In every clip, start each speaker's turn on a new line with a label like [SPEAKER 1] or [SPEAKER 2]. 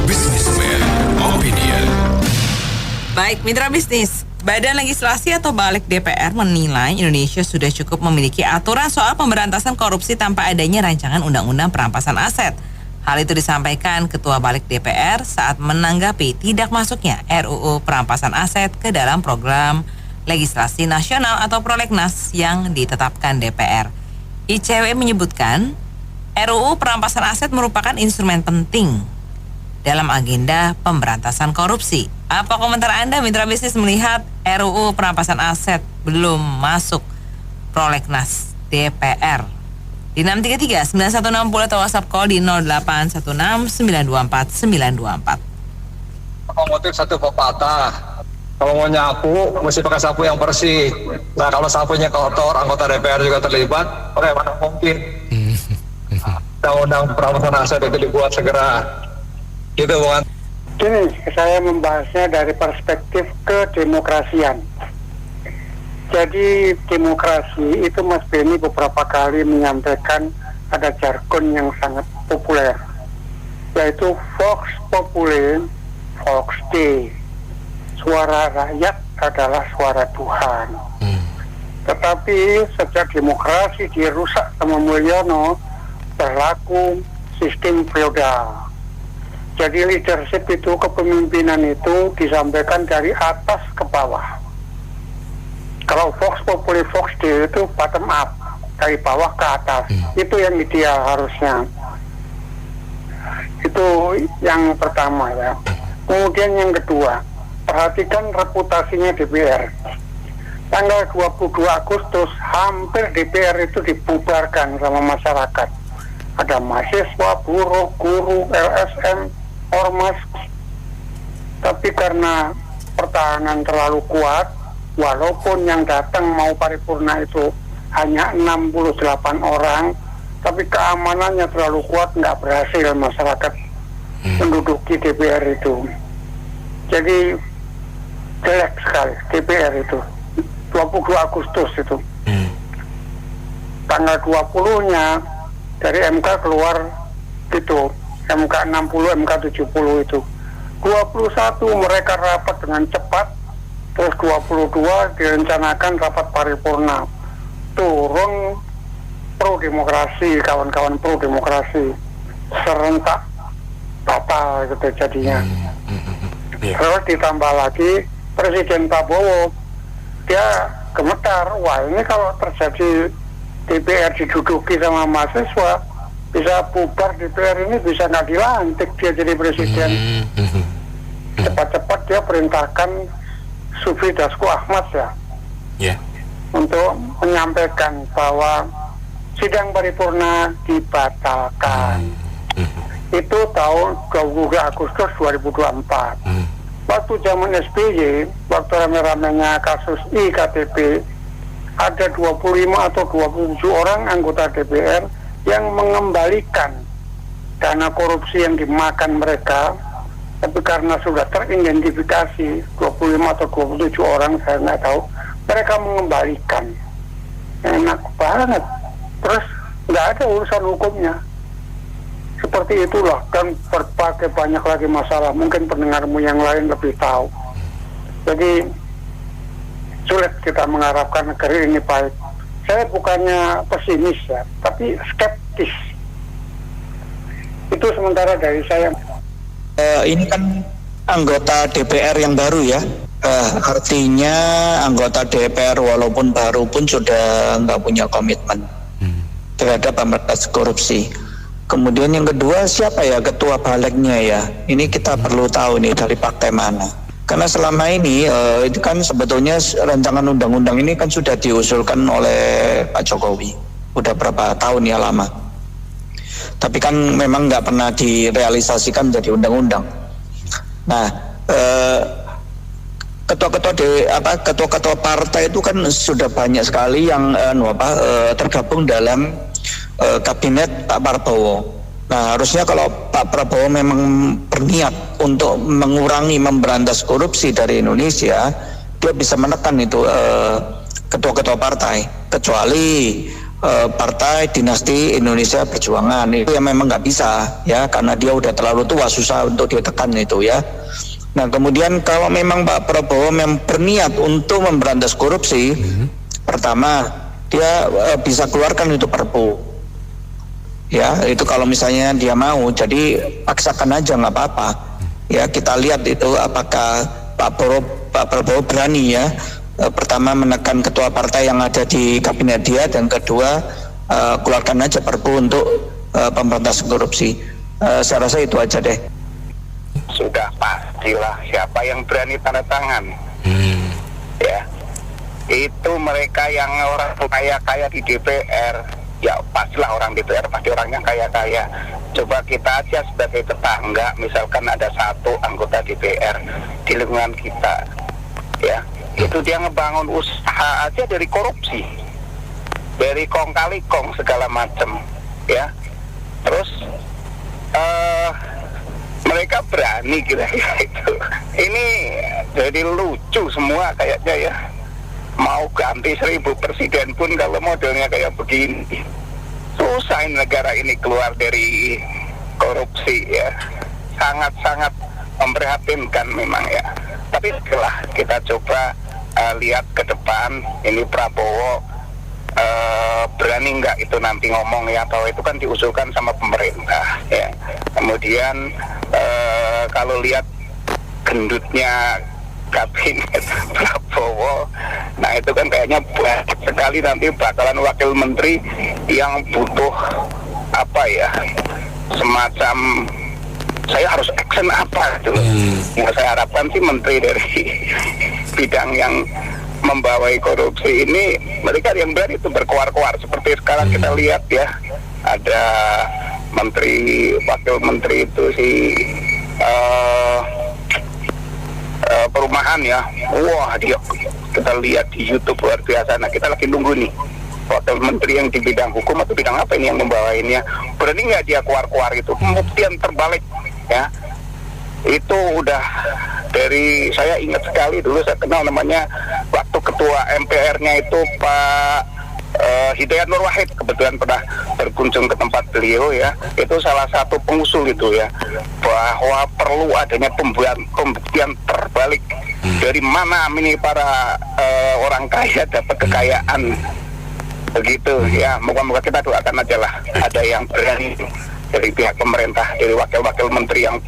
[SPEAKER 1] Businessman Opinion.
[SPEAKER 2] Baik, mitra bisnis. Badan Legislasi atau Balik DPR menilai Indonesia sudah cukup memiliki aturan soal pemberantasan korupsi tanpa adanya rancangan undang-undang perampasan aset. Hal itu disampaikan Ketua Balik DPR saat menanggapi tidak masuknya RUU perampasan aset ke dalam program legislasi nasional atau prolegnas yang ditetapkan DPR. ICW menyebutkan RUU perampasan aset merupakan instrumen penting dalam agenda pemberantasan korupsi. Apa komentar Anda, mitra bisnis, melihat RUU perampasan aset belum masuk prolegnas DPR? Di 633-9160 atau WhatsApp call di 0816-924-924.
[SPEAKER 3] Motif satu pepatah, kalau mau nyapu mesti pakai sapu yang bersih. Nah, kalau sapunya kotor, anggota DPR juga terlibat, bagaimana mungkin undang-undang perampasan aset itu dibuat segera? Gitu, bukan?
[SPEAKER 4] Gini, saya membahasnya dari perspektif kedemokrasian. Jadi demokrasi itu Mas Beni beberapa kali menyampaikan ada jargon yang sangat populer, yaitu Vox Populi, Vox Dei. Suara rakyat adalah suara Tuhan. Tetapi sejak demokrasi dirusak sama Mulyono, berlaku sistem feodal. Jadi leadership itu, kepemimpinan itu disampaikan dari atas ke bawah. Kalau Vox Populi Vox Dei itu bottom up, dari bawah ke atas. Itu yang ideal harusnya. Itu yang pertama ya. Kemudian yang kedua, perhatikan reputasinya DPR. Tanggal 22 Agustus hampir DPR itu dibubarkan sama masyarakat. Ada mahasiswa, buruh, guru, LSM, ormas. Tapi karena pertahanan terlalu kuat, walaupun yang datang mau paripurna itu hanya 68 orang, tapi keamanannya terlalu kuat, nggak berhasil masyarakat menduduki DPR itu. Jadi jelek sekali DPR itu. 22 Agustus itu. Tanggal 20-nya dari MK keluar gitu, MK 60, MK 70 itu. 21 mereka rapat dengan cepat, terus 22 direncanakan rapat paripurna. Turun pro demokrasi, kawan-kawan pro demokrasi, serentak batal gitu jadinya. Terus ditambah lagi Presiden Prabowo, dia gemetar, wah ini kalau terjadi DPR diduduki sama mahasiswa, bisa bubar DPR ini, bisa nggak dilantik dia jadi presiden. Cepat-cepat dia perintahkan Sufi Dasko Ahmad untuk menyampaikan bahwa sidang paripurna dibatalkan. Itu tahun 22 Agustus 2024. Waktu zaman SBY, waktu rame-ramenya kasus IKTP, ada 25 atau 27 orang anggota DPR yang mengembalikan dana korupsi yang dimakan mereka, tapi karena sudah teridentifikasi 25 atau 27 orang, saya nggak tahu, mereka mengembalikan. Enak banget. Terus nggak ada urusan hukumnya. Seperti itulah, dan berbagai banyak lagi masalah. Mungkin pendengarmu yang lain lebih tahu. Jadi sulit kita mengharapkan negeri ini baik. Saya bukannya pesimis ya, tapi skeptis. Itu sementara dari saya.
[SPEAKER 5] Ini kan anggota DPR yang baru ya. Artinya anggota DPR walaupun baru pun sudah nggak punya komitmen terhadap pemberantasan korupsi. Kemudian yang kedua, siapa ya ketua baliknya ya? Ini kita perlu tahu nih dari partai mana. Karena selama ini itu kan sebetulnya rancangan undang-undang ini kan sudah diusulkan oleh Pak Jokowi. Udah berapa tahun ya, lama. Tapi kan memang nggak pernah direalisasikan jadi undang-undang. Nah, ketua-ketua partai itu kan sudah banyak sekali yang tergabung dalam kabinet Pak Prabowo. Nah, harusnya kalau Pak Prabowo memang berniat untuk mengurangi, memberantas korupsi dari Indonesia, dia bisa menekan itu ketua-ketua partai. Kecuali partai dinasti Indonesia Perjuangan. Itu yang memang nggak bisa ya, karena dia udah terlalu tua, susah untuk ditekan itu ya. Nah kemudian kalau memang Pak Prabowo memang berniat untuk memberantas korupsi, pertama dia bisa keluarkan itu Perpu ya, itu kalau misalnya dia mau, jadi paksakan aja nggak apa-apa ya. Kita lihat itu apakah Pak Prabowo berani ya, pertama menekan ketua partai yang ada di kabinet dia, dan kedua keluarkan aja Perpu untuk pemberantasan korupsi. Saya rasa itu aja deh.
[SPEAKER 6] Sudah pastilah siapa yang berani tanda tangan. Ya, itu mereka yang orang kaya-kaya di DPR. Ya pastilah orang DPR pasti orang yang kaya-kaya. Coba kita aja sebagai tetangga, misalkan ada satu anggota DPR di lingkungan kita, ya, itu dia ngebangun usaha aja dari korupsi, dari kong kali kong segala macam, ya. Terus mereka berani kira-kira itu. Ini jadi lucu semua kayaknya ya. Mau ganti 1000 presiden pun kalau modelnya kayak begini, susah ini negara ini keluar dari korupsi ya. Sangat-sangat memprihatinkan memang ya. Tapi setelah kita coba lihat ke depan, ini Prabowo berani nggak itu nanti ngomong ya, bahwa itu kan diusulkan sama pemerintah ya. Kemudian kalau lihat gendutnya kabinet Prabowo, nah itu kan kayaknya banyak sekali nanti bakalan wakil menteri yang butuh apa ya, semacam saya harus action apa gitu. Yang saya harapkan sih menteri dari bidang yang membawai korupsi ini, mereka yang berani itu berkoar-koar seperti sekarang kita lihat ya, ada menteri, wakil menteri itu si perumahan ya, wah dia kita lihat di YouTube luar biasa. Nah kita lagi nunggu nih wakil menteri yang di bidang hukum atau bidang apa ini yang membawainnya, berani nggak dia keluar-keluar itu pembuktian terbalik ya. Itu udah dari, saya ingat sekali dulu saya kenal namanya waktu ketua MPR-nya itu Pak Hidayat Nur Wahid, kebetulan pernah berkunjung ke tempat beliau ya. Itu salah satu pengusul itu ya, bahwa perlu adanya pembuktian terbalik. Dari mana ini para orang kaya dapat kekayaan begitu ya. Moga-moga kita doakan aja lah ada yang berani dari pihak pemerintah, dari wakil-wakil menteri yang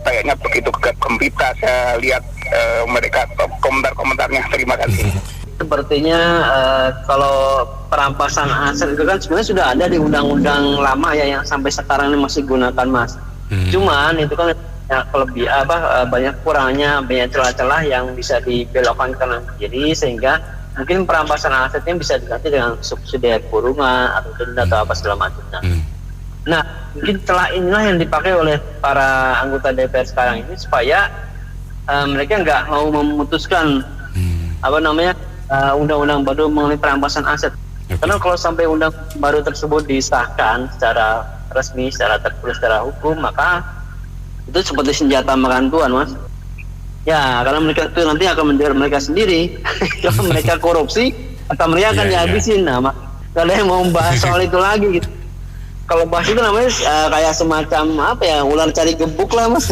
[SPEAKER 6] kayaknya begitu gegap gempita saya lihat mereka komentar-komentarnya. Terima kasih.
[SPEAKER 7] Sepertinya kalau perampasan aset itu kan sebenarnya sudah ada di undang-undang lama ya, yang sampai sekarang ini masih gunakan Mas. Cuman itu kan banyak kurangnya, banyak celah-celah yang bisa dibelokkan kanan kiri, sehingga mungkin perampasan asetnya bisa diganti dengan subsidi kurungan atau denda atau apa segala macamnya. Nah, mungkin celah inilah yang dipakai oleh para anggota DPR sekarang ini supaya mereka nggak mau memutuskan undang-undang baru mengenai perampasan aset. Karena kalau sampai undang baru tersebut disahkan secara resmi, secara tertulis, secara hukum, maka itu seperti senjata makan tuan, Mas. Ya, karena mereka itu nanti akan menjerat mereka sendiri. Kalau mereka korupsi, atau mereka akan dihabisin. Nah, gak ada yang mau bahas soal itu lagi gitu. Kalau bahas itu namanya kayak semacam ular cari gebuk lah, Mas.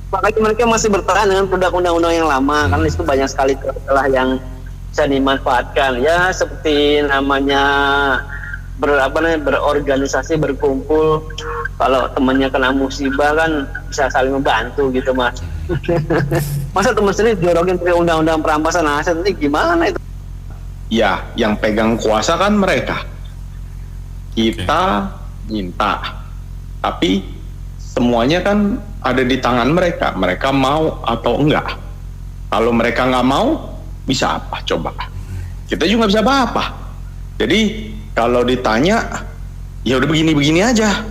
[SPEAKER 7] Makanya mereka masih bertahan dengan produk undang-undang yang lama, karena itu banyak sekali celah yang bisa dimanfaatkan. Ya seperti namanya berorganisasi, berkumpul. Kalau temannya kena musibah kan bisa saling membantu gitu, Mas. Masa teman sendiri jorogin pakai undang-undang perampasan aset, ini gimana itu?
[SPEAKER 8] Ya, yang pegang kuasa kan mereka. Kita minta, tapi semuanya kan ada di tangan mereka. Mereka mau atau enggak. Kalau mereka nggak mau, bisa apa coba? Kita juga nggak bisa apa-apa. Jadi kalau ditanya, ya udah begini-begini aja.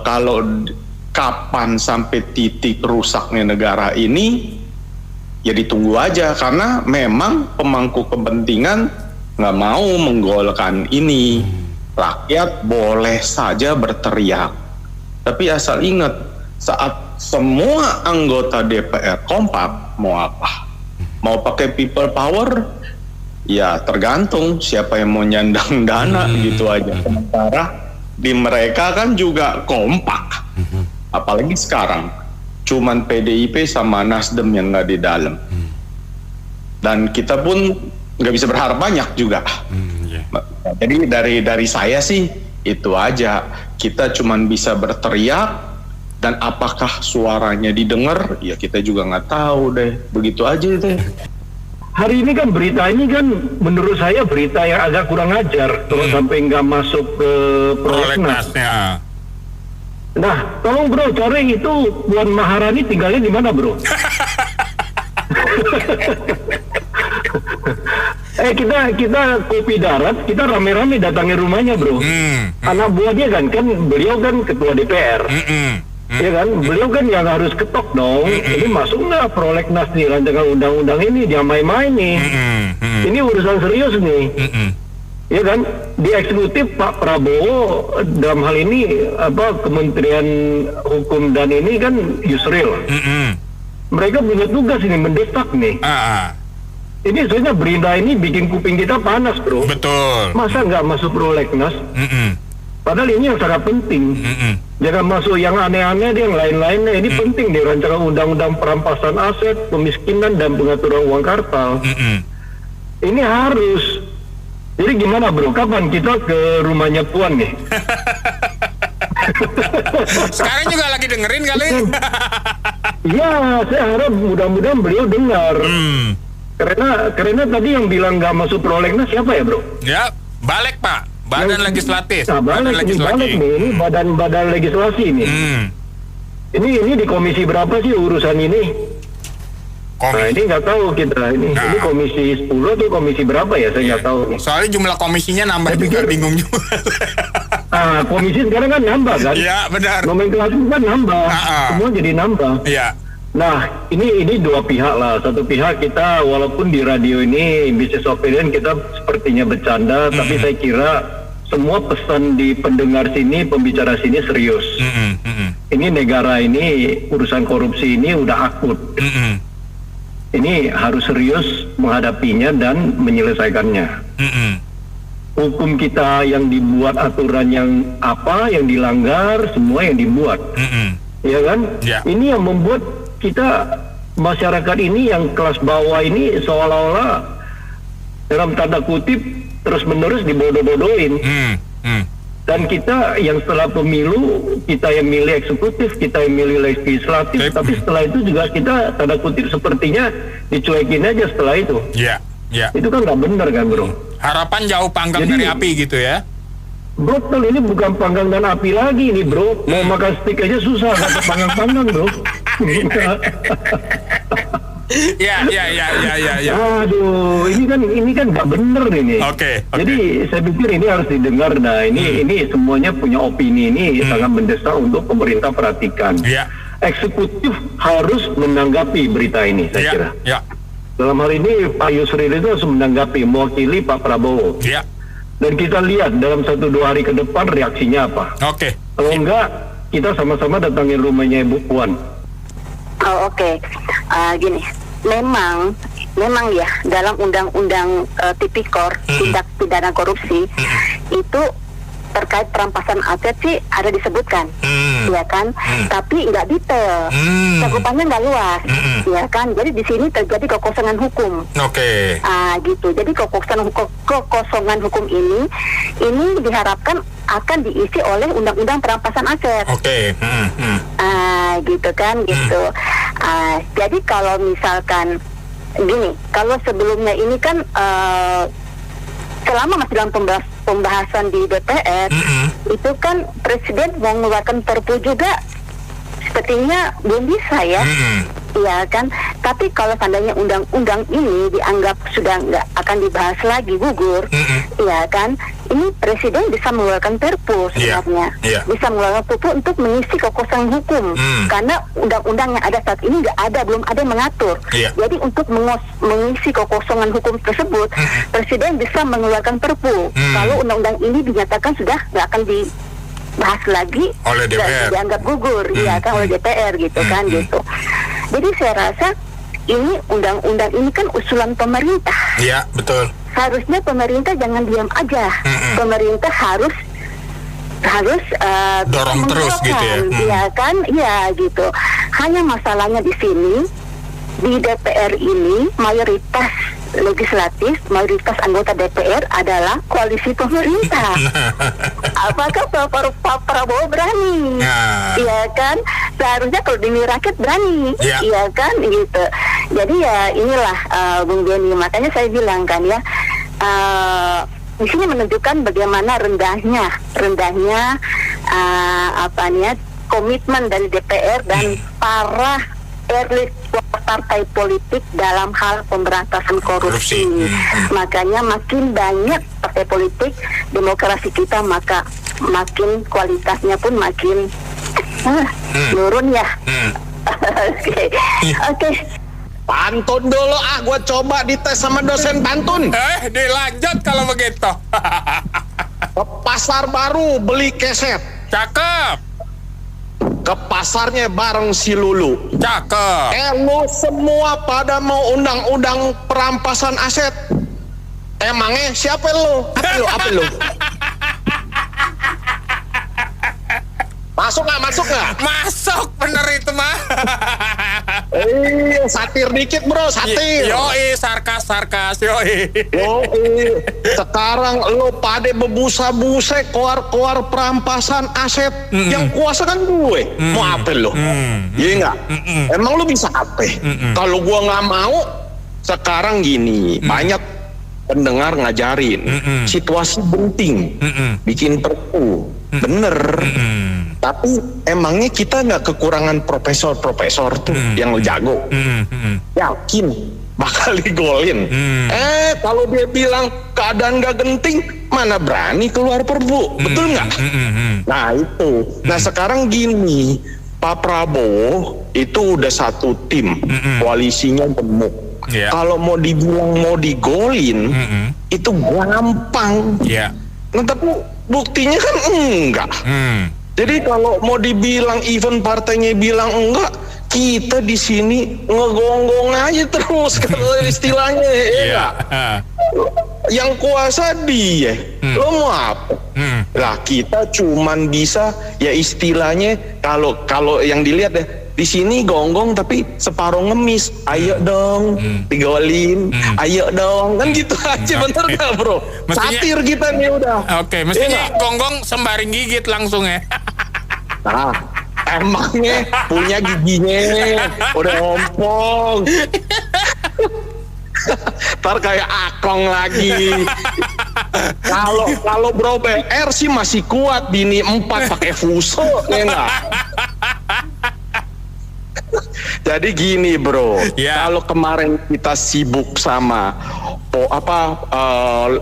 [SPEAKER 8] Kalau kapan sampai titik rusaknya negara ini, ya ditunggu aja. Karena memang pemangku kepentingan nggak mau menggolkan ini. Rakyat boleh saja berteriak, tapi asal ingat, saat semua anggota DPR kompak, mau apa? Mau pakai people power, Ya tergantung siapa yang mau nyandang dana gitu aja. Sementara di mereka kan juga kompak. Apalagi sekarang cuman PDIP sama Nasdem yang nggak di dalam. Dan kita pun nggak bisa berharap banyak juga. Jadi dari saya sih itu aja. Kita cuman bisa berteriak, dan apakah suaranya didengar? Ya kita juga nggak tahu deh. Begitu aja deh.
[SPEAKER 9] Hari ini kan berita ini kan menurut saya berita yang agak kurang ajar kalau sampai nggak masuk ke prolegnas. Nah, tolong bro, cari itu Puan Maharani tinggalnya di mana bro? Kita kopi darat, kita rame-rame datangi rumahnya bro. Anak buahnya kan beliau kan ketua DPR. Ya kan, beliau kan yang harus ketok dong. Ini masuk nggak prolegnas nih, rancangan undang-undang ini, jangan main-main nih. Ini urusan serius nih. Ya kan, di eksekutif Pak Prabowo dalam hal ini Kementerian Hukum dan ini kan Yusril. Mereka punya tugas ini mendesak nih. Ini soalnya berita ini bikin kuping kita panas bro.
[SPEAKER 10] Betul.
[SPEAKER 9] Masa nggak masuk prolegnas? Padahal ini yang sangat penting. Jangan masuk yang aneh-aneh, yang lain-lainnya. Ini penting nih, rancangan undang-undang perampasan aset, pemiskinan, dan pengaturan uang kartal. Ini harus. Jadi gimana bro, kapan kita ke rumahnya Puan nih?
[SPEAKER 10] Sekarang juga lagi dengerin kali.
[SPEAKER 9] Iya, saya harap mudah-mudahan beliau dengar. Karena tadi yang bilang nggak masuk prolegnas siapa ya bro?
[SPEAKER 10] Ya, balik Pak. Badan legislatif.
[SPEAKER 9] Nah, balik nih, ini badan legislasi nih. Ini di komisi berapa sih urusan ini? Nah ini nggak tahu kita ini komisi 10 atau komisi berapa ya, saya nggak tahu nih.
[SPEAKER 10] Soalnya jumlah komisinya nambah juga, bingung juga.
[SPEAKER 9] Komisi sekarang kan nambah kan?
[SPEAKER 10] Iya benar.
[SPEAKER 9] Nomenklatur kan nambah, semua jadi nambah.
[SPEAKER 10] Iya.
[SPEAKER 9] Nah ini dua pihak lah. Satu pihak kita walaupun di radio ini Business Opinion kita sepertinya bercanda, tapi saya kira semua pesan di pendengar sini, pembicara sini serius. Ini negara ini urusan korupsi ini udah akut. Ini harus serius menghadapinya dan menyelesaikannya. Hukum kita yang dibuat, aturan yang yang dilanggar, semua yang dibuat. Ya kan? Ini yang membuat kita masyarakat ini yang kelas bawah ini seolah-olah dalam tanda kutip terus-menerus dibodoh-bodohin. Dan kita yang setelah pemilu, kita yang milih eksekutif, kita yang milih legislatif, tapi setelah itu juga kita tanda kutip sepertinya dicuekin aja setelah itu. Itu kan nggak benar kan bro?
[SPEAKER 10] Harapan jauh panggang dari api gitu ya?
[SPEAKER 9] Betul, ini bukan panggang dan api lagi nih bro. Mau makan steak aja susah, kata panggang-panggang bro.
[SPEAKER 10] Ya.
[SPEAKER 9] Aduh, ini kan nggak bener ini.
[SPEAKER 10] Oke.
[SPEAKER 9] Jadi saya pikir ini harus didengar. Nah, ini semuanya punya opini ini sangat mendesak untuk pemerintah perhatikan. Eksekutif harus menanggapi berita ini, saya kira. Dalam hal ini Pak Yusril itu harus menanggapi, mewakili Pak Prabowo. Dan kita lihat dalam 1-2 hari ke depan reaksinya apa. Kalau enggak, kita sama-sama datangin rumahnya Ibu Puan.
[SPEAKER 11] Gini, memang ya dalam undang-undang tipikor tindak pidana korupsi itu terkait perampasan aset sih ada disebutkan, ya kan? Tapi nggak detail, cakupannya nggak luas, ya kan? Jadi di sini terjadi kekosongan hukum. Gitu. Jadi kekosongan hukum ini diharapkan akan diisi oleh undang-undang perampasan aset. Gitu kan, gitu. Jadi kalau misalkan gini, kalau sebelumnya ini kan selama masih dalam pembahasan di DPR, itu kan Presiden mau mengeluarkan Perpu juga sepertinya belum bisa ya. Iya kan, tapi kalau seandainya undang-undang ini dianggap sudah nggak akan dibahas lagi, gugur, iya kan, ini Presiden bisa mengeluarkan Perpu sebenarnya, bisa mengeluarkan Perpu untuk mengisi kekosongan hukum, karena undang-undang yang ada saat ini belum ada yang mengatur. Jadi untuk mengisi kekosongan hukum tersebut, Presiden bisa mengeluarkan Perpu. Kalau undang-undang ini dinyatakan sudah nggak akan dibahas lagi
[SPEAKER 10] oleh DPR,
[SPEAKER 11] dianggap gugur, iya kan, oleh DPR gitu kan, gitu. Jadi saya rasa ini undang-undang ini kan usulan pemerintah.
[SPEAKER 10] Iya, betul.
[SPEAKER 11] harusnya pemerintah jangan diam aja. Pemerintah harus
[SPEAKER 10] dorong terus gitu ya.
[SPEAKER 11] Iya kan? Iya gitu. Hanya masalahnya di sini, di DPR ini mayoritas legislatif, mayoritas anggota DPR adalah koalisi pemerintah. Apakah Pak Prabowo berani? Iya kan? Seharusnya kalau demi rakyat berani, iya kan? Gitu. Jadi ya inilah Bung Denny, makanya saya bilang kan ya, di sini menunjukkan bagaimana rendahnya komitmen dari DPR dan para elit partai politik dalam hal pemberantasan korupsi. Makanya makin banyak partai politik, demokrasi kita maka makin kualitasnya pun makin turun ya. Oke.
[SPEAKER 12] Pantun dulu gue coba dites sama dosen pantun.
[SPEAKER 10] Dilanjut kalau begitu.
[SPEAKER 12] Ke pasar baru beli keset.
[SPEAKER 10] Cakep.
[SPEAKER 12] Ke pasarnya bareng si Lulu.
[SPEAKER 10] Cakep.
[SPEAKER 12] Lu semua pada mau undang-undang perampasan aset. Emangnya siapa lu? Apa lu? Masuk nggak?
[SPEAKER 10] Masuk, bener itu mah.
[SPEAKER 12] Satir dikit bro, satir.
[SPEAKER 10] Yoi, sarkas, yoi.
[SPEAKER 12] Sekarang lo pada bebusa-busa keluar perampasan aset. Yang kuasa kan gue. Mau apa lo? Iya nggak? Emang lo bisa apa? Kalau gue nggak mau, sekarang gini, banyak pendengar ngajarin situasi penting, bikin perpu, bener. Tapi emangnya kita nggak kekurangan profesor tuh yang jago, yakin bakal digolin. Kalau dia bilang keadaan nggak genting, mana berani keluar perpu, betul nggak? Nah itu. Nah sekarang gini, Pak Prabowo itu udah satu tim, koalisinya gemuk. Kalau mau dibilang mau digolin, itu gampang. Nah tapi buktinya kan enggak. Jadi kalau mau dibilang even partainya bilang enggak, kita di sini ngegonggong aja terus kalau istilahnya, ya. Yang kuasa dia, lo mau apa? Lah kita cuman bisa ya istilahnya kalau yang dilihat ya di sini gonggong tapi separuh ngemis, ayo dong digolin, ayo dong kan gitu aja, bener nggak bro? Satir kita nih udah.
[SPEAKER 10] Oke, mestinya gonggong sembaring gigit langsung ya.
[SPEAKER 12] Nah, emangnya punya giginya udah ompong. Ntar kayak akong lagi. Kalau Bro BR sih masih kuat, bini 4 pakai fuso, ya enggak? Jadi gini bro, kalau kemarin kita sibuk sama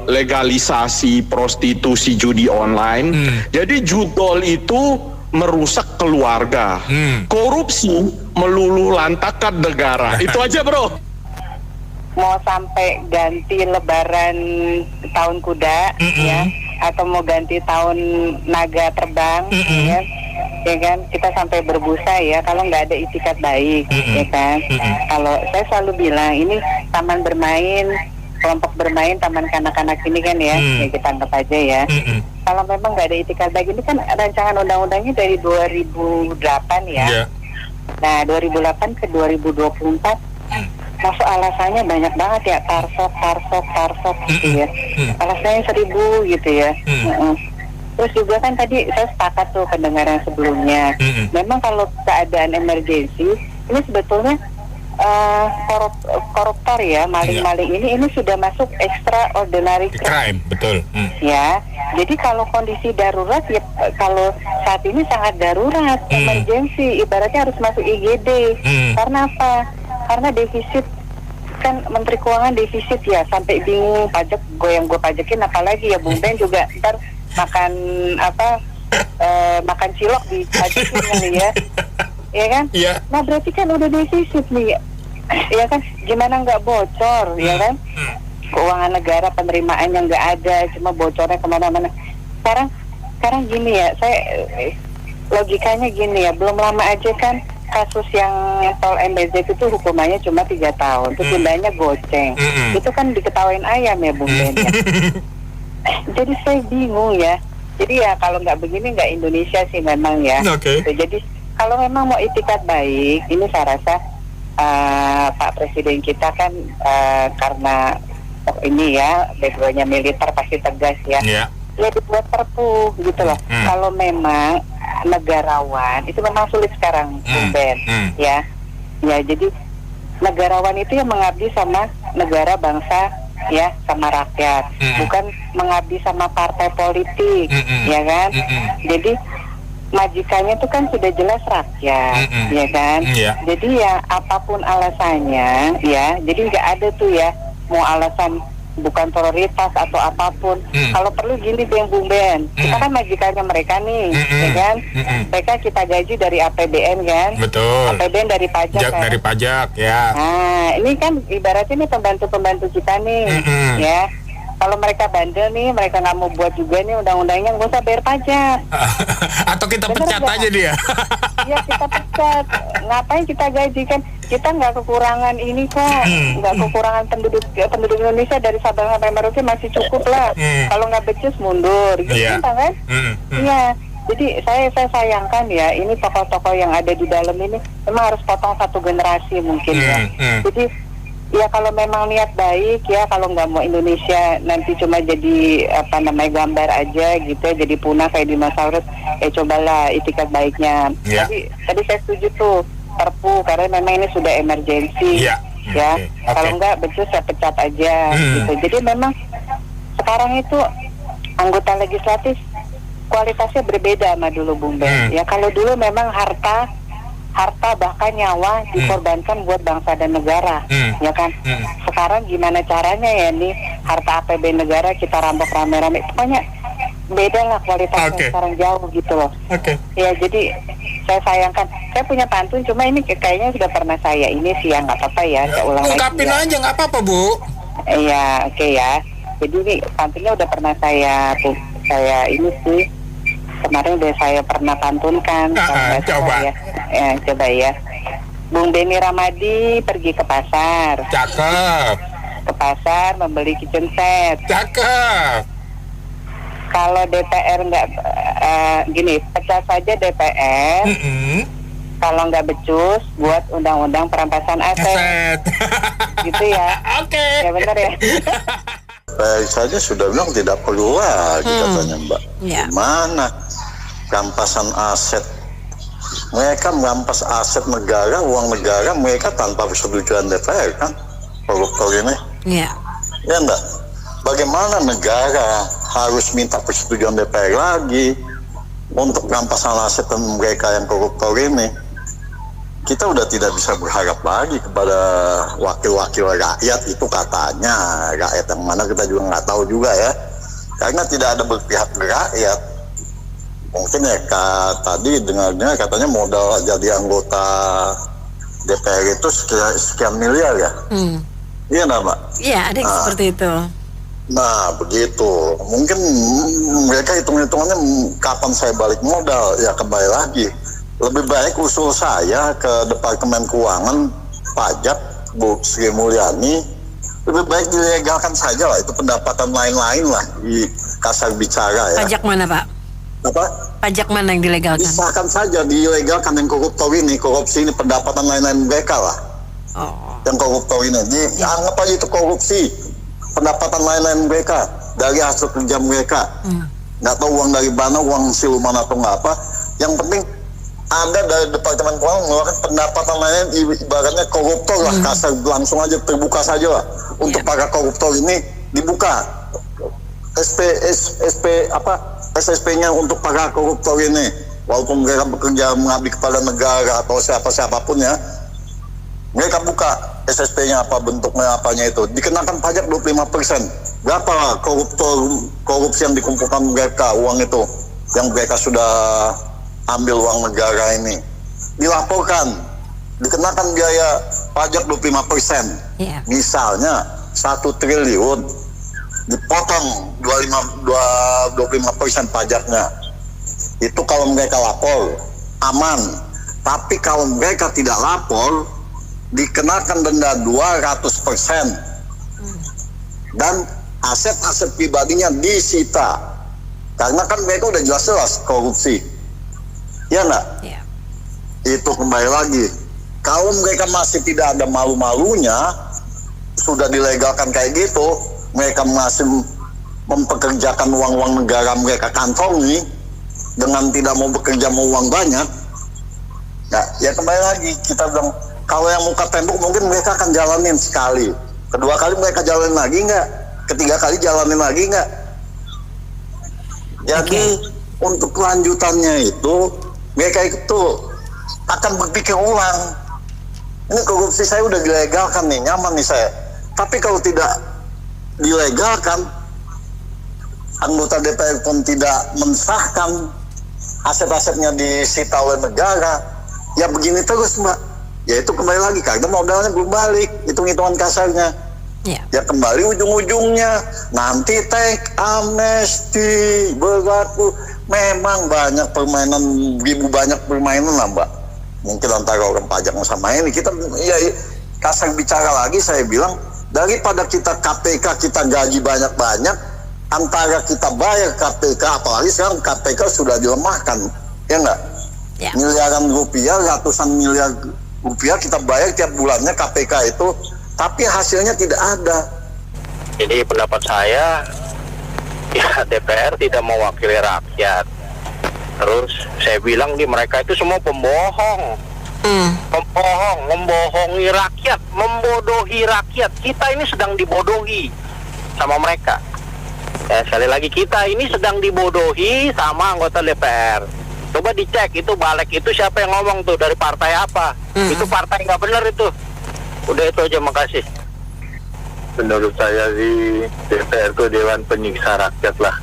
[SPEAKER 12] legalisasi prostitusi judi online, jadi judol itu merusak keluarga, korupsi meluluh lantakkan negara. Itu aja bro.
[SPEAKER 13] Mau sampai ganti lebaran tahun kuda, ya, atau mau ganti tahun naga terbang, ya kan, kita sampai berbusa ya kalau nggak ada itikat baik, ya kan. Kalau saya selalu bilang ini taman bermain, kelompok bermain, taman kanak-kanak ini kan ya, ya kita anggap aja ya. Kalau memang nggak ada itikat baik, ini kan rancangan undang-undangnya dari 2008 ya. Nah 2008 ke 2024. Masuk alasannya banyak banget ya, tarsop gitu ya. Alasannya 1000 gitu ya. Terus juga kan tadi saya sepakat tuh pendengaran sebelumnya. Memang kalau keadaan emergensi ini sebetulnya koruptor ya, maling-maling ini sudah masuk extraordinary crime.
[SPEAKER 10] Betul.
[SPEAKER 13] Ya, jadi kalau kondisi darurat ya, kalau saat ini sangat darurat, emergensi, ibaratnya harus masuk IGD. Karena apa? Karena defisit, kan Menteri Keuangan defisit ya, sampai bingung pajak, gue pajakin apalagi ya, Bung Ben juga ntar makan makan cilok dipajakin kali ya. Ya kan? Nah berarti kan udah defisit nih, ya kan? Gimana nggak bocor, ya kan? Keuangan negara penerimaan yang nggak ada, cuma bocornya kemana-mana. Sekarang gini ya, saya logikanya gini ya, belum lama aja kan kasus yang tol MBZ itu hukumannya cuma 3 tahun, terus dendanya goceng. Itu kan diketawain ayam ya Bung Ben ya. Jadi saya bingung ya. Jadi ya kalau nggak begini nggak Indonesia sih memang ya. Jadi kalau memang mau itikat baik, ini saya rasa Pak Presiden kita kan karena ini ya backgroundnya militer pasti tegas ya. Ya dibuat perpu gitu loh. Kalau memang negarawan itu memang sulit sekarang Bung Ben ya. Ya jadi negarawan itu yang mengabdi sama negara bangsa ya, sama rakyat, bukan mengabdi sama partai politik ya kan. Jadi majikannya itu kan sudah jelas rakyat ya kan. Jadi ya apapun alasannya ya, jadi nggak ada tuh ya mau alasan bukan prioritas atau apapun. Kalau perlu gini deh Bung Ben, kita kan majikannya mereka nih ya kan. Mereka kita gaji dari APBN kan.
[SPEAKER 10] Betul.
[SPEAKER 13] APBN dari pajak kan.
[SPEAKER 10] Dari pajak ya.
[SPEAKER 13] Nah ini kan ibaratnya nih pembantu-pembantu kita nih ya. Kalau mereka bandel nih, mereka nggak mau buat juga nih undang-undangnya, nggak usah bayar pajak.
[SPEAKER 10] Atau kita pecat aja dia.
[SPEAKER 13] Iya kita pecat. Ngapain kita gaji kan? Kita nggak kekurangan ini kok, nggak kekurangan penduduk Indonesia dari Sabang sampai Merauke masih cukup lah. Kalau nggak becus mundur, gitu kan? Iya. Jadi saya sayangkan ya, ini tokoh-tokoh yang ada di dalam ini memang harus potong satu generasi mungkin ya. Jadi ya kalau memang niat baik ya, kalau nggak mau Indonesia nanti cuma jadi gambar aja gitu ya, jadi punah kayak dinosaurus, cobalah itikat baiknya. Tadi saya setuju tuh perpu karena memang ini sudah emergensi ya. Kalau nggak becus ya pecat aja gitu. Jadi memang sekarang itu anggota legislatif kualitasnya berbeda sama dulu Bung Ben. Ya kalau dulu memang harta bahkan nyawa dikorbankan buat bangsa dan negara, ya kan. Sekarang gimana caranya ya nih harta APBN negara kita rampok rame-rame, pokoknya beda lah kualitasnya sekarang jauh gitu loh. Ya jadi saya sayangkan, saya punya pantun cuma ini kayaknya sudah pernah saya ini sih ya, nggak apa-apa ya, saya ulang lagi.
[SPEAKER 10] Ungkapin aja nggak apa-apa Bu.
[SPEAKER 13] Iya ya. Jadi ini pantunnya udah pernah saya ini sih. Kemarin udah saya pernah pantunkan.
[SPEAKER 10] Coba.
[SPEAKER 13] Coba ya. Bung Denny Ramadi pergi ke pasar.
[SPEAKER 10] Cakep.
[SPEAKER 13] Ke pasar membeli kitchen set.
[SPEAKER 10] Cakep.
[SPEAKER 13] Kalau DPR nggak gini, pecah saja DPR. Kalau nggak becus, buat undang-undang perampasan aset. Gitu ya. Ya benar ya.
[SPEAKER 14] Saya sudah bilang tidak perlu lagi katanya Mbak. Gimana rampasan aset? Mereka merampas aset negara, uang negara mereka tanpa persetujuan DPR kan, koruptor ini. Ya enggak? Bagaimana negara harus minta persetujuan DPR lagi untuk rampasan aset mereka yang koruptor ini? Kita udah tidak bisa berharap lagi kepada wakil-wakil rakyat itu, katanya rakyat yang mana kita juga nggak tahu juga ya, karena tidak ada berpihak ke rakyat. Mungkin ya tadi dengarnya katanya modal jadi anggota DPR itu sekian miliar ya. Iya nggak Mbak?
[SPEAKER 15] Iya ada yang seperti itu.
[SPEAKER 14] Nah begitu, mungkin mereka hitung-hitungannya kapan saya balik modal, ya kembali lagi. Lebih baik usul saya ke Departemen Keuangan Pajak Bu Sri Mulyani, lebih baik dilegalkan saja lah, itu pendapatan lain-lain lah di kasar bicara ya.
[SPEAKER 15] Pajak mana Pak?
[SPEAKER 14] Apa?
[SPEAKER 15] Pajak mana yang dilegalkan?
[SPEAKER 14] Disahkan saja, dilegalkan yang koruptor ini, korupsi ini, pendapatan lain-lain mereka lah. Yang koruptor ini, anggap aja itu korupsi, pendapatan lain-lain mereka dari hasil kerja mereka. Nggak tahu uang dari mana, uang siluman atau nggak apa. Yang penting ada dari Departemen Keuangan mengeluarkan pendapatan lain, ibaratnya koruptor lah, kasar langsung aja terbuka saja lah untuk para koruptor ini dibuka SSP-nya untuk para koruptor ini, walaupun mereka bekerja mengabdi kepada negara atau siapapun ya, mereka buka SSP-nya apa bentuknya apanya itu, dikenakan pajak 25%. Berapa korupsi yang dikumpulkan mereka, uang itu yang mereka sudah ambil uang negara ini, dilaporkan, dikenakan biaya pajak 25%. Misalnya 1 triliun, dipotong 25% pajaknya. Itu kalau mereka lapor, aman. Tapi kalau mereka tidak lapor, dikenakan denda 200%. Dan aset-aset pribadinya disita. Karena kan mereka udah jelas-jelas korupsi. Ya enggak?
[SPEAKER 15] Iya.
[SPEAKER 14] Itu kembali lagi. Kalau mereka masih tidak ada malu-malunya, sudah dilegalkan kayak gitu, mereka masih mempekerjakan uang-uang negara mereka kantongi dengan tidak mau bekerja mau uang banyak. Ya kembali lagi kita bilang, kalau yang muka tembok mungkin mereka akan jalanin sekali, kedua kali mereka jalanin lagi nggak, ketiga kali jalanin lagi nggak. Jadi untuk kelanjutannya itu mereka itu akan berpikir ulang. Ini korupsi saya udah dilegalkan nih, nyaman nih saya. Tapi kalau tidak dilegalkan, anggota DPR pun tidak mensahkan, aset-asetnya disita oleh negara, ya begini terus Mbak. Ya itu kembali lagi, karena modalnya belum balik, hitung-hitungan kasarnya. Ya kembali ujung-ujungnya, nanti teks amnesti berlaku. Memang banyak permainan, banyak permainan lah Mbak. Mungkin antara orang pajak sama ini, kita ya kasar bicara lagi, saya bilang, daripada kita KPK, kita gaji banyak-banyak, antara kita bayar KPK, apalagi sekarang KPK sudah dilemahkan, ya enggak? Miliaran rupiah, ratusan miliar rupiah kita bayar tiap bulannya KPK itu, tapi hasilnya tidak ada.
[SPEAKER 6] Jadi pendapat saya, ya DPR tidak mewakili rakyat. Terus saya bilang mereka itu semua pembohong. Membohongi rakyat, membodohi rakyat. Kita ini sedang dibodohi sama mereka. Ya, sekali lagi kita ini sedang dibodohi sama anggota DPR. Coba dicek itu balik itu siapa yang ngomong tuh, dari partai apa? Itu partai nggak benar itu. Udah itu aja, makasih.
[SPEAKER 16] Menurut saya di DPR itu Dewan Penyiksa Rakyat lah.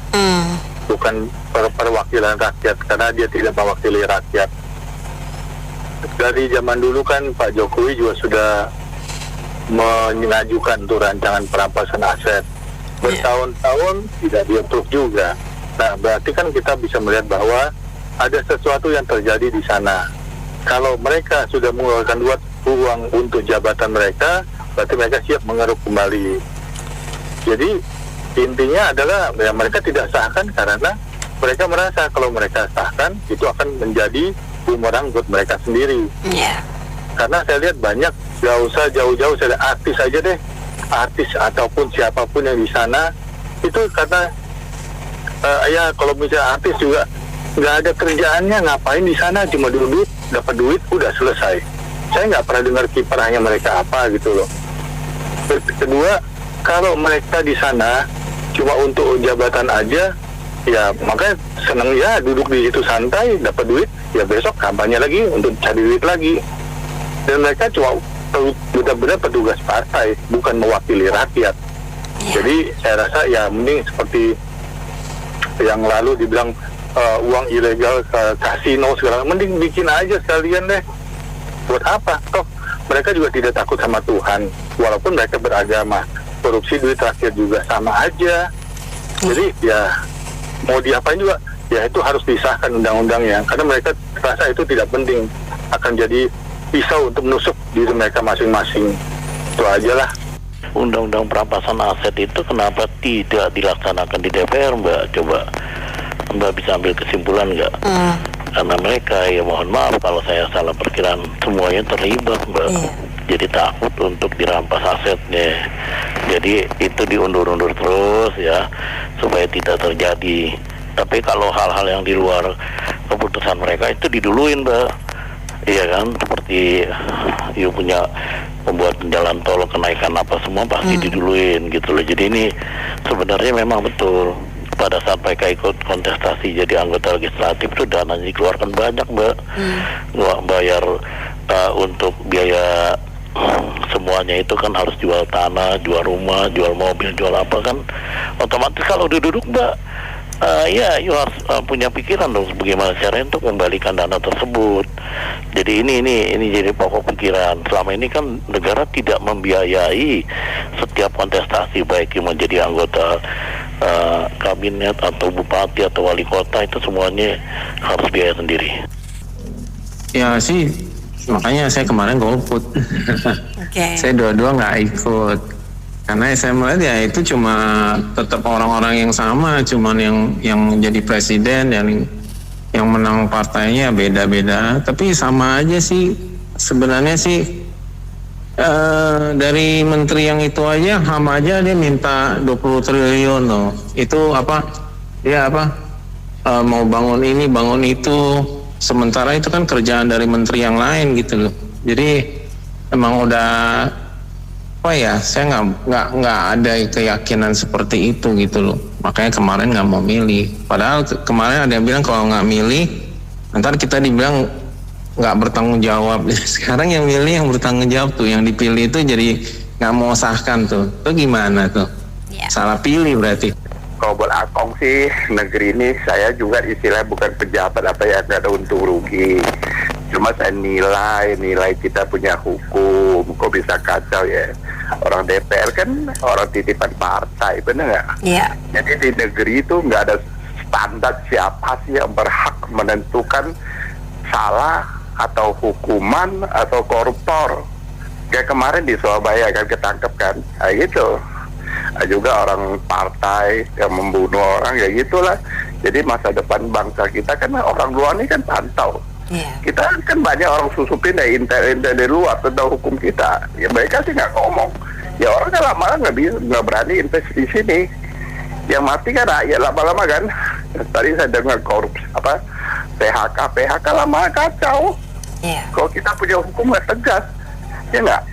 [SPEAKER 16] Bukan perwakilan rakyat, karena dia tidak mewakili rakyat. Dari zaman dulu kan Pak Jokowi juga sudah mengajukan tuh rancangan perampasan aset. Bertahun-tahun tidak di-approve juga. Nah, berarti kan kita bisa melihat bahwa ada sesuatu yang terjadi di sana. Kalau mereka sudah mengeluarkan uang untuk jabatan mereka, berarti mereka siap mengeruk kembali. Jadi intinya adalah ya, mereka tidak sahkan karena mereka merasa kalau mereka sahkan itu akan menjadi bumerang buat mereka sendiri. Karena saya lihat banyak, gak usah jauh-jauh, saya lihat artis aja deh, artis ataupun siapapun yang di sana itu karena ya kalau misalnya artis juga nggak ada kerjaannya, ngapain di sana, cuma duduk dapat duit udah selesai. Saya nggak pernah dengar kiprahnya mereka apa gitu loh. Kedua, kalau mereka di sana cuma untuk jabatan aja, ya makanya seneng ya duduk di situ santai dapat duit, ya besok kampanye lagi untuk cari duit lagi. Dan mereka cuma benar-benar petugas partai, bukan mewakili rakyat. Jadi saya rasa ya mending seperti yang lalu dibilang uang ilegal ke kasino segala, mending bikin aja sekalian deh. Buat apa? Toh mereka juga tidak takut sama Tuhan, walaupun mereka beragama. Korupsi duit rakyat juga sama aja. Jadi ya mau diapain juga, ya itu harus disahkan undang-undangnya, karena mereka rasa itu tidak penting, akan jadi pisau untuk menusuk diri mereka masing-masing. Itu aja lah.
[SPEAKER 17] Undang-undang perampasan aset itu kenapa tidak dilaksanakan di DPR, Mbak? Coba Mbak bisa ambil kesimpulan nggak? Karena mereka, ya mohon maaf kalau saya salah perkiraan, semuanya terlibat, Mbak. Jadi takut untuk dirampas asetnya. Jadi itu diundur-undur terus ya, supaya tidak terjadi. Tapi kalau hal-hal yang di luar keputusan mereka itu diduluin, Mbak. Iya kan, seperti you punya membuat jalan tol, kenaikan apa semua pasti diduluin gitu loh. Jadi ini sebenarnya memang betul. Pada saat mereka ikut kontestasi jadi anggota legislatif itu dananya dikeluarkan banyak, Mbak. Bayar untuk biaya semuanya itu kan harus jual tanah, jual rumah, jual mobil, jual apa kan. Otomatis kalau duduk, Mbak, ya you harus punya pikiran dong bagaimana caranya untuk membalikan dana tersebut. Jadi ini jadi pokok pikiran. Selama ini kan negara tidak membiayai setiap kontestasi, baik yang menjadi anggota kabinet atau bupati atau wali kota, itu semuanya harus biaya sendiri.
[SPEAKER 18] Ya sih, makanya saya kemarin golput. Saya dua-dua nggak ikut. Karena saya melihat ya itu cuma tetap orang-orang yang sama, cuman yang jadi presiden dan yang menang partainya beda-beda. Tapi sama aja sih, sebenarnya sih dari menteri yang itu aja, HAM aja dia minta 20 triliun loh. Itu apa? Dia apa? Mau bangun ini, bangun itu. Sementara itu kan kerjaan dari menteri yang lain gitu loh. Jadi emang udah apa ya? Saya nggak ada keyakinan seperti itu gitu loh. Makanya kemarin nggak mau milih. Padahal kemarin ada yang bilang kalau nggak milih, ntar kita dibilang nggak bertanggung jawab. Sekarang yang milih yang bertanggung jawab tuh, yang dipilih itu jadi nggak mau sahkan tuh. Itu gimana tuh? Salah pilih berarti.
[SPEAKER 16] Kalau buat Akong sih, negeri ini saya juga istilah bukan pejabat apa ya, nggak ada untung rugi. Cuma saya nilai kita punya hukum, kok bisa kacau ya. Orang DPR kan orang titipan partai, bener nggak?
[SPEAKER 15] Iya.
[SPEAKER 16] Jadi di negeri itu nggak ada standar siapa sih yang berhak menentukan salah atau hukuman atau koruptor. Kayak kemarin di Surabaya kan ketangkep kan, kayak gitu. Juga orang partai yang membunuh orang ya gitulah. Jadi masa depan bangsa kita kan orang luar ini kan pantau. Kita kan banyak orang susupin dari dari luar tentang hukum kita. Ya mereka sih nggak ngomong. Ya orang kan lama-lama nggak berani invest di sini. Yang mati kan rakyat lama-lama kan. Tadi saya dengar korupsi apa PHK lama kacau. Kalau kita punya hukum nggak tegas, ya nggak.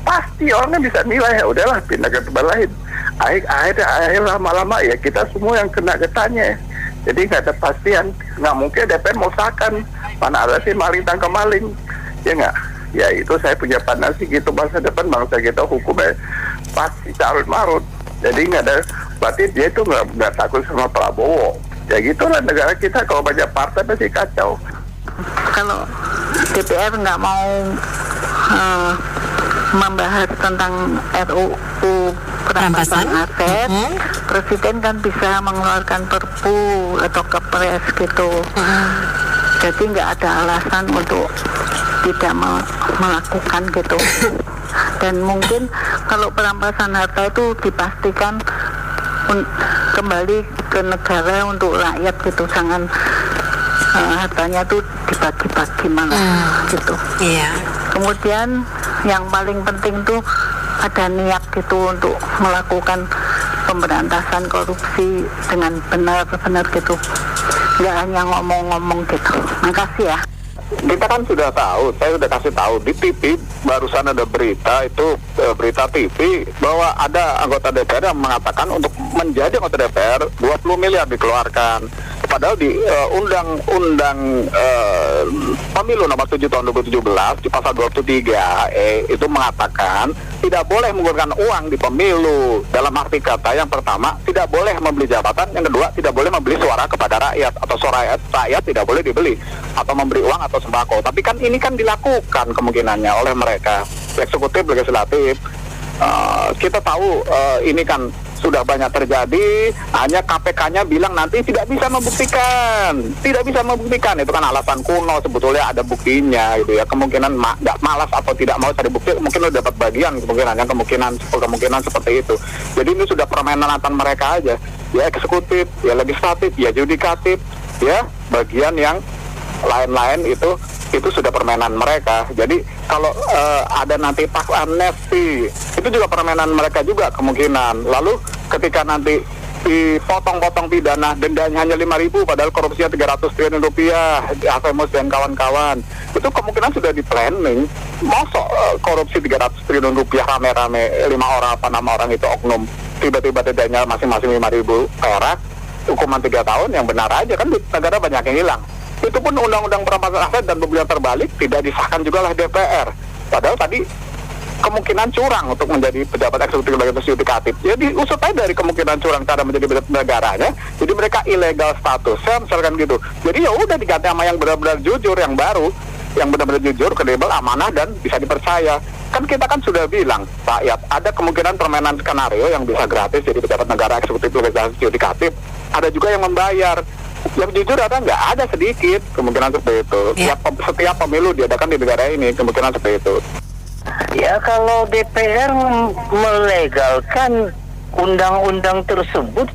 [SPEAKER 16] Pasti orang kan bisa nilai, ya udahlah pindah ke tempat lain. Akhir lama-lama ya kita semua yang kena getahnya. Jadi nggak ada pastian, nggak mungkin DPR mau sahkan mana ada sih maling tangkap maling, ya nggak? Ya itu saya punya pandangan sih gitu, masa depan bangsa kita hukumnya pasti carut marut. Jadi nggak ada, berarti dia itu nggak takut sama Prabowo. Ya gitulah negara kita, kalau banyak partai pasti kacau.
[SPEAKER 19] Kalau DPR nggak mau membahas tentang RUU perampasan aset, Presiden kan bisa mengeluarkan Perpu atau Kepres gitu. Jadi nggak ada alasan untuk tidak melakukan gitu. Dan mungkin kalau perampasan harta itu dipastikan kembali ke negara untuk rakyat gitu, jangan hartanya tuh dibagi-bagi malah gitu. Kemudian yang paling penting tuh ada niat gitu untuk melakukan pemberantasan korupsi dengan benar-benar gitu, nggak hanya ngomong-ngomong gitu. Makasih ya.
[SPEAKER 16] Kita kan sudah tahu, saya sudah kasih tahu di TV, barusan ada berita itu, berita TV bahwa ada anggota DPR yang mengatakan untuk menjadi anggota DPR 20 miliar dikeluarkan. Padahal di undang-undang pemilu nomor 7 tahun 2017 di pasal 23 itu mengatakan tidak boleh menggunakan uang di pemilu. Dalam arti kata yang pertama tidak boleh membeli jabatan, yang kedua tidak boleh membeli suara kepada rakyat atau suara rakyat tidak boleh dibeli atau memberi uang atau sembako. Tapi kan ini kan dilakukan kemungkinannya oleh mereka eksekutif, legislatif. Kita tahu ini kan sudah banyak terjadi, hanya KPK-nya bilang nanti tidak bisa membuktikan, itu kan alasan kuno, sebetulnya ada buktinya gitu ya. Kemungkinan nggak malas atau tidak mau cari bukti, mungkin lo dapat bagian kemungkinan seperti itu. Jadi ini sudah permainan antara mereka aja, ya eksekutif, ya legislatif, ya yudikatif, ya bagian yang lain-lain itu sudah permainan mereka. Jadi kalau ada nanti tax amnesty, itu juga permainan mereka juga kemungkinan. Lalu ketika nanti dipotong-potong pidana, dendanya hanya 5.000 padahal korupsinya 300 triliun rupiah, Avemus dan kawan-kawan, itu kemungkinan sudah di planning. Masa korupsi 300 triliun rupiah rame-rame 6 orang itu oknum, tiba-tiba dendanya masing-masing 5.000 perak, hukuman 3 tahun, yang benar aja kan di negara banyak yang hilang. Itu pun undang-undang perampasan aset dan pembelian terbalik tidak disahkan juga oleh DPR. Padahal tadi kemungkinan curang untuk menjadi pejabat eksekutif dan yudikatif. Jadi usut aja dari kemungkinan curang cara menjadi pejabat negaranya. Jadi mereka ilegal status, misalkan gitu. Jadi ya udah diganti sama yang benar-benar jujur, yang baru, yang benar-benar jujur, kredibel, amanah dan bisa dipercaya. Kan kita kan sudah bilang, rakyat ada kemungkinan permainan skenario yang bisa gratis jadi pejabat negara eksekutif, legislatif, yudikatif. Ada juga yang membayar. Yang jujur ada nggak? Ada sedikit kemungkinan seperti itu. Setiap pemilu diadakan di negara ini kemungkinan seperti itu.
[SPEAKER 20] Ya kalau DPR melegalkan undang-undang tersebut,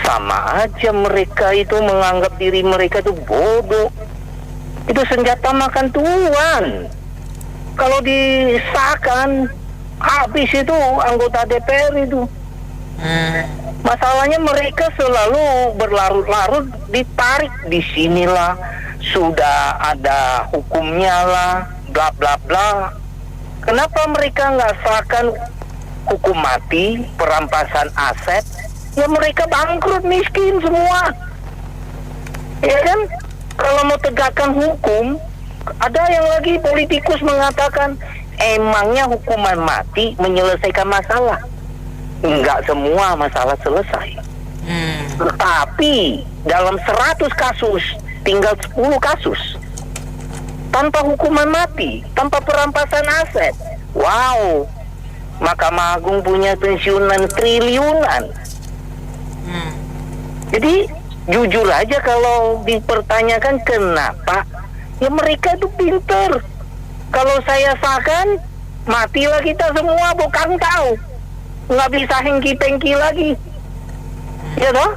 [SPEAKER 20] sama aja mereka itu menganggap diri mereka itu bodoh. Itu senjata makan tuan. Kalau disahkan, habis itu anggota DPR itu. Masalahnya mereka selalu berlarut-larut ditarik di sinilah sudah ada hukumnya lah, bla bla bla. Kenapa mereka nggak sahkan hukum mati, perampasan aset? Ya mereka bangkrut, miskin semua. Ya kan? Kalau mau tegakkan hukum, ada yang lagi politikus mengatakan emangnya hukuman mati menyelesaikan masalah? Enggak semua masalah selesai. Tetapi dalam 100 kasus tinggal 10 kasus tanpa hukuman mati, tanpa perampasan aset. Wow, Mahkamah Agung punya pensiunan triliunan. Jadi jujur aja kalau dipertanyakan kenapa, ya mereka itu pinter. Kalau saya sahkan, matilah kita semua, bukan tahu. Nggak bisa hengki-pengki lagi, ya toh?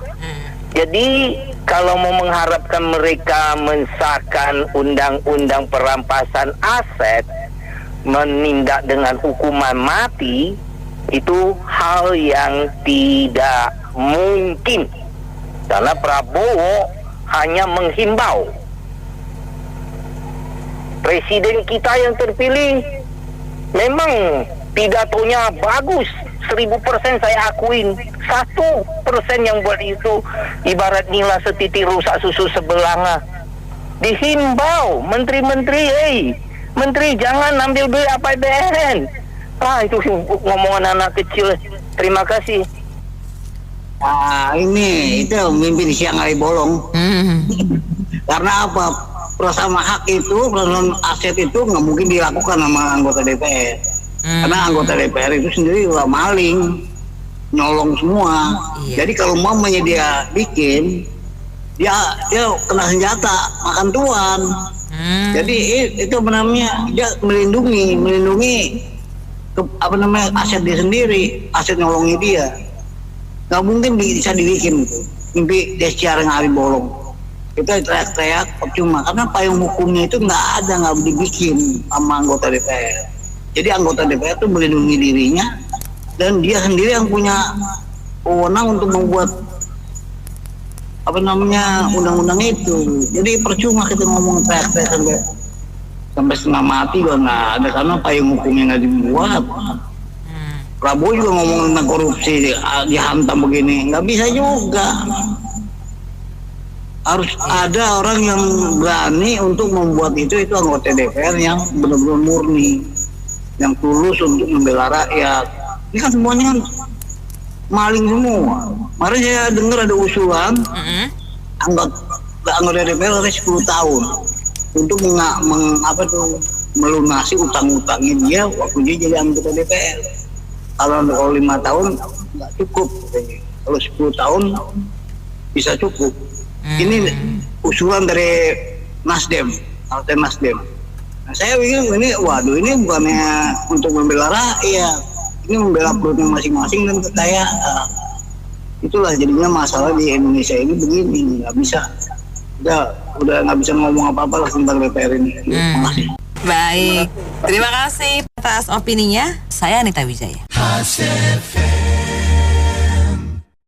[SPEAKER 20] Jadi kalau mau mengharapkan mereka mensahkan undang-undang perampasan aset, menindak dengan hukuman mati, itu hal yang tidak mungkin. Karena Prabowo hanya menghimbau. Presiden kita yang terpilih memang pidatonya bagus, 1000% saya akuin. 1% yang buat itu ibarat nila setitik rusak susu sebelanga. Dihimbau menteri-menteri, menteri jangan ambil duit APBN. Itu ngomongan anak kecil. Terima kasih.
[SPEAKER 21] Ini itu mimpin siang hari bolong. Karena apa? Perusahaan hak itu, perusahaan aset itu nggak mungkin dilakukan sama anggota DPR. Karena anggota DPR itu sendiri udah maling, nyolong semua. Jadi kalau mamanya dia bikin, dia kena senjata, makan tuan. Jadi itu namanya dia melindungi aset dia sendiri, aset nyolongnya dia. Nggak mungkin bisa dibikin mimpi dia siaran hari bolong. Kita teriak-teriak percuma karena payung hukumnya itu nggak dibikin sama anggota DPR. Jadi anggota DPR itu melindungi dirinya dan dia sendiri yang punya wewenang untuk membuat undang-undang itu. Jadi percuma kita ngomong teriak-teriak sampai setengah mati juga nggak ada karena payung hukumnya nggak dibuat. Prabowo juga ngomong tentang korupsi dihantam begini, nggak bisa juga. Harus ada orang yang berani untuk membuat itu anggota DPR yang benar-benar murni, yang tulus untuk membela rakyat. Ini kan semuanya kan maling semua. Kemarin saya dengar ada usulan anggota DPR harus 10 tahun untuk melunasi utang-utangnya dia waktu dia jadi anggota DPR. Kalau 5 tahun nggak cukup, kalau 10 tahun bisa cukup. Ini usulan dari Nasdem, Partai Nasdem. Nah, saya pikir ini bukannya untuk membela rakyat, ini membela perutnya masing-masing dan kekayaan. Itulah jadinya masalah di Indonesia ini begini, nggak bisa, udah nggak bisa ngomong apa-apa lah tentang DPR ini. Terima kasih.
[SPEAKER 2] Baik, terima kasih atas opininya. Saya Anita Wijaya.